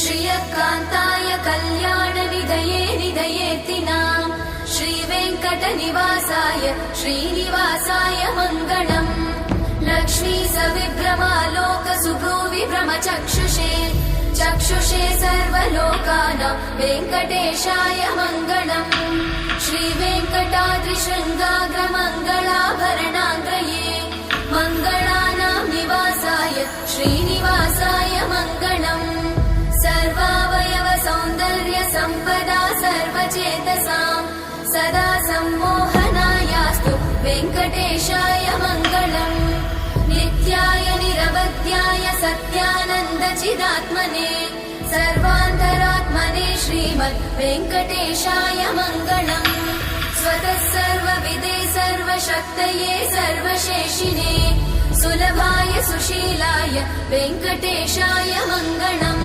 श्रियकान्ताय कल्याणनिधये निधयेत्तिनाम् श्रीवेङ्कटनिवासाय श्रीनिवासाय मङ्गलम् लक्ष्मी सविभ्रमालोकसुभ्रूविभ्रमचक्षुषे चक्षुषे सर्वलोकानां वेङ्कटेशाय मङ्गलम् श्रीवेङ्कटाद्रिशृङ्गाग्रमङ्गलाभरणाङ्ग्रये मङ्गलानां निवासाय श्रीनिवासाय मङ्गलम् सर्वावयव सौन्दर्य सम्पदा सर्वचेतसां सदा सम्मोहनायास्तु वेङ्कटेशाय मङ्गलम् नित्याय निरवध्याय सत्यानन्दचिदात्मने सर्वान्तरात्मने श्रीमद् वेङ्कटेशाय मङ्गलम् स्वतः सर्वविदे सर्वशक्तये सर्वशेषिने सुलभाय सुशीलाय वेङ्कटेशाय मङ्गलम्।